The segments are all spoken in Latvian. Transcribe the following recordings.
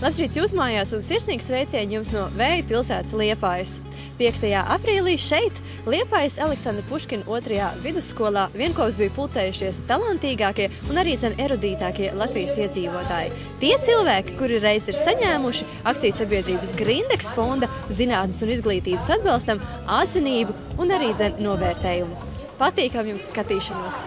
Labs jūs mājās un sirsnīgs sveicieni jums no Vēju pilsētas Liepājas. 5. aprīlī šeit, Liepājas Aleksandra Puškina 2. vidusskolā, vienkopš bija pulcējušies talantīgākie un arī erudītākie Latvijas iedzīvotāji. Tie cilvēki, kuri reiz ir saņēmuši akciju sabiedrības Grindex fonda zinātnes un izglītības atbalstam atzinību un arī novērtējumu. Patīkam jums skatīšanos!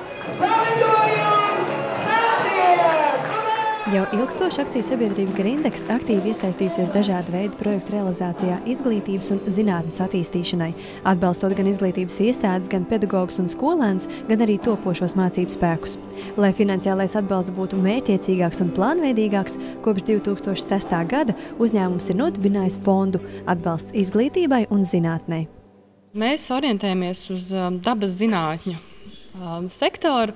Jau ilgstoši akciju sabiedrība Grindex aktīvi iesaistījusies dažādu veidu projektu realizācijā izglītības un zinātnes attīstīšanai, atbalstot gan izglītības iestādes, gan pedagogus un skolēnus, gan arī topošos mācību spēkus. Lai finansiālais atbalsts būtu mērķiecīgāks un plānveidīgāks, kopš 2006. gada uzņēmums ir nodibinājis fondu Atbalsts izglītībai un zinātnei. Mēs orientējamies uz dabas zinātņu sektoru,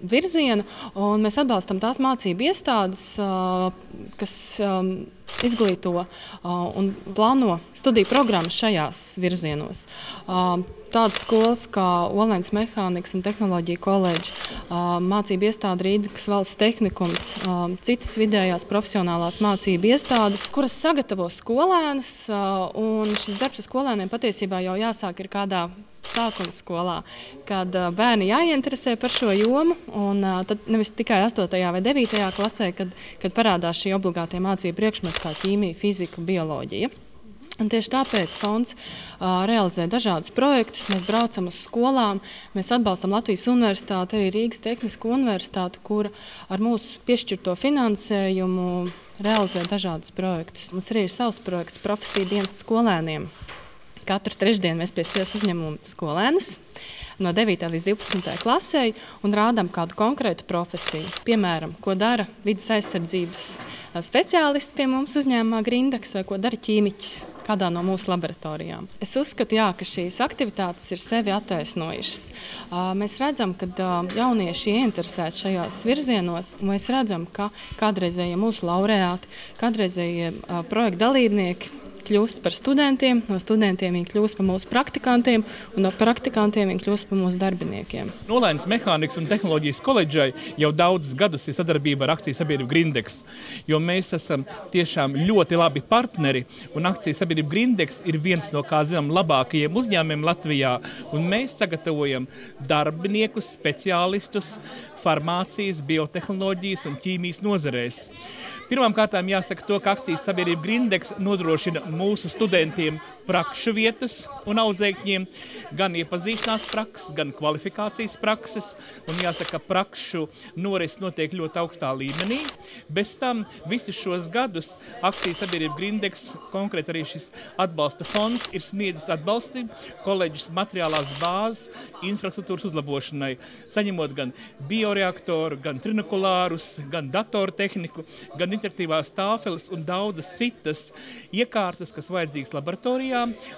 virzienu, un mēs atbalstam tās mācību iestādes, kas izglīto un plāno studiju programmas šajās virzienos. Tādas skolas kā Olēnas mehānikas un tehnoloģija koledža, mācību iestāde Rīgas valsts tehnikums, citas vidējās profesionālās mācību iestādes, kuras sagatavo skolēnus, un šis darbs ar skolēniem patiesībā jau jāsāk ir kādā sākuma skolā, kad bērni jāieinteresē par šo jomu, un tad nevis tikai 8. vai 9. klasē, kad parādās šī obligātie mācību priekšmeti kā ķīmija, fizika, bioloģija. Un tieši tāpēc fonds realizē dažādus projektus, mēs braucam uz skolām, mēs atbalstam Latvijas universitāti, arī Rīgas tehnisko universitāti, kura ar mūsu piešķirto finansējumu realizē dažādus projektus. Mums arī ir savs projekts Profesiju dienas skolēniem. Katru trešdienu mēs pie sevis uzņemam skolēnus no 9. līdz 12. klasē un rādām kādu konkrētu profesiju. Piemēram, ko dara vides aizsardzības speciālisti pie mums uzņēmumā Grindex vai ko dara ķīmiķis kādā no mūsu laboratorijām. Es uzskatu, ka šīs aktivitātes ir sevi attaisnojušas. Mēs redzam, ka jaunieši ieinteresēti šajās virzienos, un mēs redzam, ka kādreizējie mūsu laureāti, kādreizējie projekta dalībnieki kļūst par studentiem, no studentiem viņi kļūst par mūsu praktikantiem, un no praktikantiem viņi kļūst par mūsu darbiniekiem. Olēnas mehānikas un tehnoloģijas koledžai jau daudzus gadus ir sadarbība ar akciju sabiedrību Grindex, jo mēs esam tiešām ļoti labi partneri, un akciju sabiedrība Grindex ir viens no, kā zinām, labākajiem uzņēmumiem Latvijā, un mēs sagatavojam darbiniekus, speciālistus farmācijas, biotehnoloģijas un ķīmijas nozarēs. Pirmkārtām jāsaka to, ka akcijas sabiedrība Grindex nodrošina mūsu studentiem prakšu vietas un audzēkņiem, gan iepazīšanās prakses, gan kvalifikācijas prakses, un jāsaka, prakšu noris notiek ļoti augstā līmenī. Bez tam visus šos gadus akcijas sabiedrība Grindex, konkrēti arī šis atbalsta fonds, ir sniedzis atbalsti koledžas materiālās bāzes infrastruktūras uzlabošanai, saņemot gan bioreaktoru, gan trinokulārus, gan datortehniku, gan interaktīvās tāfeles un daudzas citas iekārtas, kas vajadzīgas laboratorijā,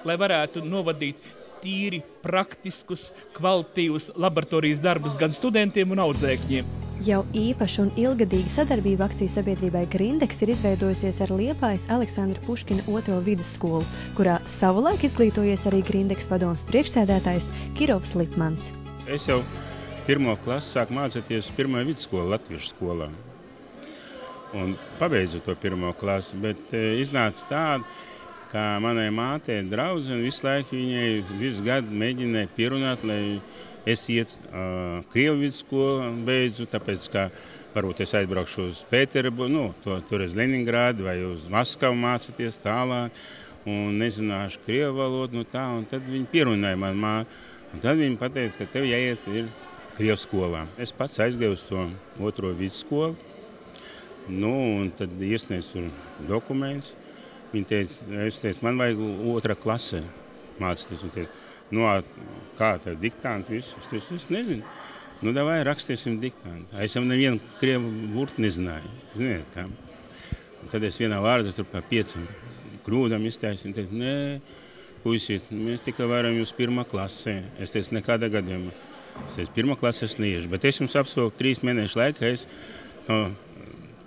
lai varētu novadīt tīri praktiskus, kvalitīvus laboratorijas darbus gan studentiem un audzēkņiem. Jau īpaša un ilgadīga sadarbība akciju sabiedrībai Grindex ir izveidojusies ar Liepājas Aleksandra Puškina 2. vidusskolu, kurā savulaik izglītojies arī Grindex padomes priekšsēdētājs Kirovs Lipmans. Es jau 1. klasi sāku mācīties 1. vidusskolu latviešu skolā un pabeidzu to 1. klasi, bet iznāca tāda, ka manai mātei draudzene visu laiku viņai visu gadu mēģināja pierunāt, lai es iet Krievu vidusskolu beidzu, tāpēc, ka varbūt es aizbraukšu uz Pēterburgu, tur uz Leningrādu vai uz Maskavu mācīties tālāk, un nezināšu Krievu valodu, un tad viņi pierunāja manu māti, un tad viņi pateica, ka tev jāiet ir Krievu skolā. Es pats aizgāju uz to 2. vidusskolu, un tad iesniedzu tur dokumentus. Viņa teica, man vajag 2. klasē mācīties. Viņa teica, kā tev diktantu visu? Es teicu, es nezinu. Davai rakstīsim diktantu. Es jau nevienu krievu burtu nezināju. Ziniet, kā. Un tad es vienā vārdā tur pa 5 krūdam izteicu. Viņa teica, nē, puisīt, mēs tikai varam jūs 1. klasē. Es teicu, nekādā gadījumā. Es teicu, 1. klasē es neiešu. Bet es jums apsolu 3 mēnešu laikā, es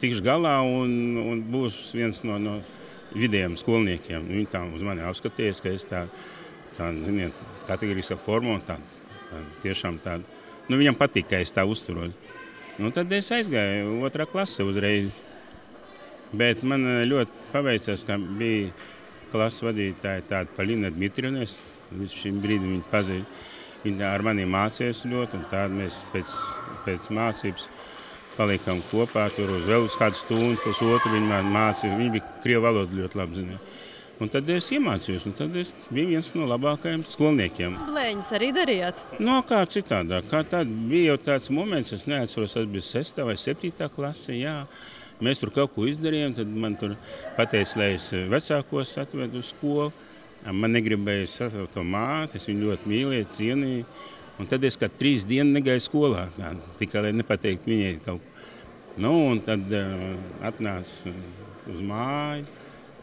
tikšu galā un būs viens no vidējiem skolniekiem. Viņi tā uz mani apskaties, ka es tā ziniet, kategoriskā formā, tiešām tāda. Viņam patīk, ka es tā uzturos. Tad es aizgāju 2. klasē uzreiz. Bet man ļoti paveicās, ka bija klases vadītāja tāda Palina Dmitrievna. Līdz šim brīdim viņa pazīst. Viņa ar mani mācījās ļoti, un tādu mēs pēc mācības palikām kopā. Tur vēl uz kādu stundu, pusotru viņa mācīja. Viņa bija krievu valodu ļoti labi zināja. Un tad es iemācījos, un tad es biju viens no labākajiem skolniekiem. Blēņas arī darījāt? No kā citādāk. Kā tad bija jau tāds moments, es neatceros, tas bija 6. vai 7. klase, jā. Mēs tur kaut ko izdarījām, tad man tur pateica, lai es vecākos atvedu uz skolu. Man negribēja sasaukt to māti, es viņu ļoti mīlēju, cienīju. Un tad es kā 3 dienas negāju skolā, tikai lai nepateikt viņai kaut ko. Nu, un tad atnāca uz māju.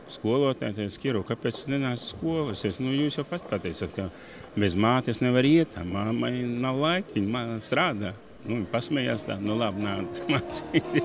Skolotāji teica, Kiro, kāpēc tu nenāc uz skolu? Es teicu, jūs jau pats pateicat, ka bez mātes nevar iet, māmai nav laika, viņa strādā. Viņa pasmējās tā, labi, nāk mācīt.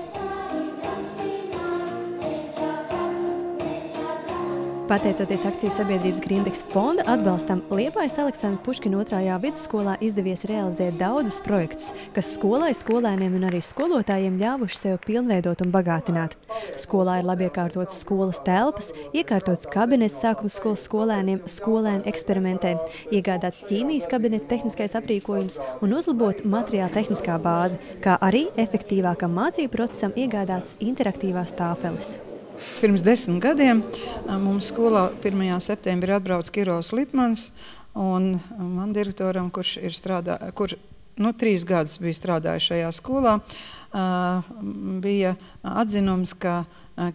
Pateicoties akciju sabiedrības Grindex fonda atbalstam, Liepājas Aleksandra Puškina 2. vidusskolā izdevies realizēt daudzus projektus, kas skolai, skolēniem un arī skolotājiem ļāvuši sev pilnveidot un bagātināt. Skolā ir labi iekārtotas skolas telpas, iekārtots kabinets sākuma skolas skolēniem, skolēni eksperimentē, iegādāts ķīmijas kabineta tehniskais aprīkojums un uzlabot materiāla tehniskā bāze, kā arī efektīvākam mācību procesam iegādātas interaktīvās tāfeles. Pirms 10 gadiem mums skolā 1. septembrī atbrauc Kirovs Lipmans, un man direktoram, kurš 3 gadus bija strādājis šajā skolā, bija atzinums, ka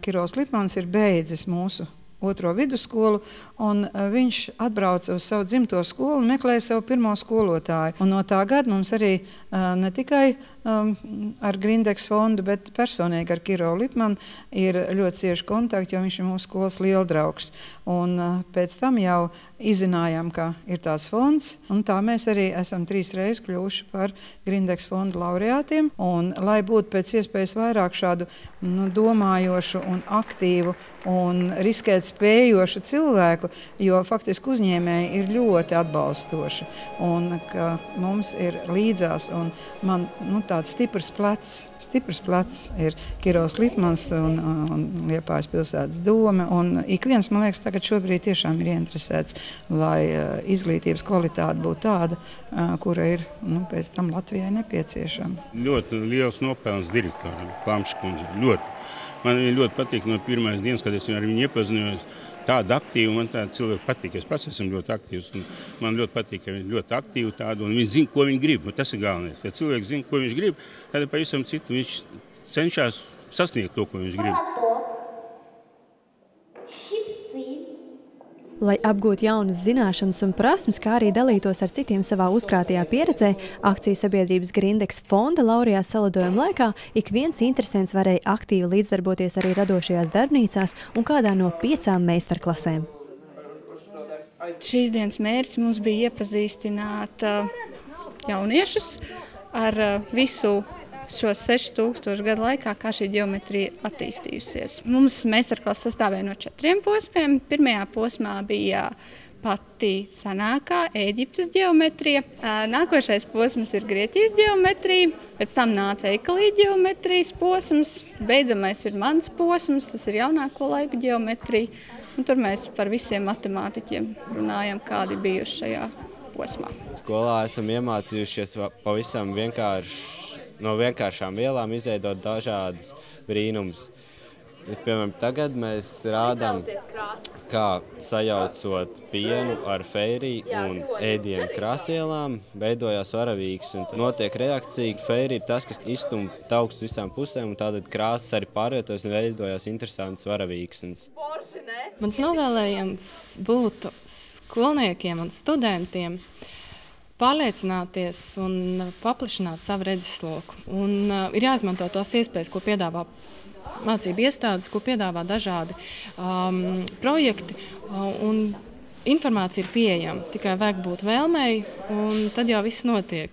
Kirovs Lipmans ir beidzis mūsu 2. vidusskolu, un viņš atbrauca uz savu dzimto skolu un meklēja savu pirmo skolotāju. Un no tā gada mums arī ne tikai ar Grindex fondu, bet personīgi ar Kirovu Lipmanu ir ļoti cieši kontakti, jo viņš ir mūsu skolas lieldraugs. Un pēc tam jau izzinājām, ka ir tāds fonds, un tā mēs arī esam 3 reizes kļuvuši par Grindex fonda laureātiem. Un, lai būtu pēc iespējas vairāk šādu domājošu un aktīvu un riskēt spējošu cilvēku, jo faktiski uzņēmēji ir ļoti atbalstoši, un ka mums ir līdzās, un man tāds stiprs plecs ir Kirovs Lipmans un Liepājas pilsētas doma, un ik viens, man liekas, tagad šobrīd tiešām ir ieinteresēts, lai izglītības kvalitāte būtu tāda, kura ir pēc tam Latvijai nepieciešama. Ļoti liels nopelns direktoram, Klamša kundze, ļoti. Man ļoti patīk no pirmās dienas, kad es ar viņu iepazinājos, tāda aktīva, man tāda cilvēka patīk. Es pats esmu ļoti aktīvs, un man ļoti patīk, ka viņi ļoti aktīvi tādu, un viņi zina, ko viņi grib. Tas ir galvenais. Ja cilvēks zina, ko viņš grib, tad ir pavisam citu. Viņš cenšas sasniegt to, ko viņš grib. Lai apgūtu jaunas zināšanas un prasmes, kā arī dalītos ar citiem savā uzkrātajā pieredzē, akciju sabiedrības Grindex fonda laureāta salidojuma laikā ik viens interesents varēja aktīvi līdzdarboties arī radošajās darbnīcās un kādā no 5 meistarklasēm. Šīs dienas mērķis mums bija iepazīstināt jauniešus ar visu šos 6000 gadu laikā, kā šī ģeometrija attīstījusies. Mums meistarklases sastāvēja no 4 posmiem. Pirmajā posmā bija pati senākā Ēģiptes ģeometrija. Nākošais posms ir Grieķijas ģeometrija, pēc tam nāca Eikalī ģeometrijas posms, beidzamais ir mans posms, tas ir jaunāko laiku ģeometrija. Un tur mēs par visiem matemātiķiem runājam, kādi bijuši šajā posmā. Skolā esam iemācījušies pavisam no vienkāršām vielām izveidot dažādas brīnumus. Piemēram, tagad mēs rādām, kā sajaucot pienu ar fēriju un ēdienu krāsvielām, veidojās varavīksne. Notiek reakcija, fērija ir tas, kas izstum taukstu visām pusēm, un tātad krāsas arī pārvietojas un veidojās interesantas varavīksnes. Mans novēlējums būtu skolniekiem un studentiem pārliecināties un paplašināt savu redzesloku. Un ir jāizmanto tās iespējas, ko piedāvā mācību iestādes, ko piedāvā dažādi projekti. Un informācija ir pieejama, tikai vajag būt vēlmei, un tad jau viss notiek.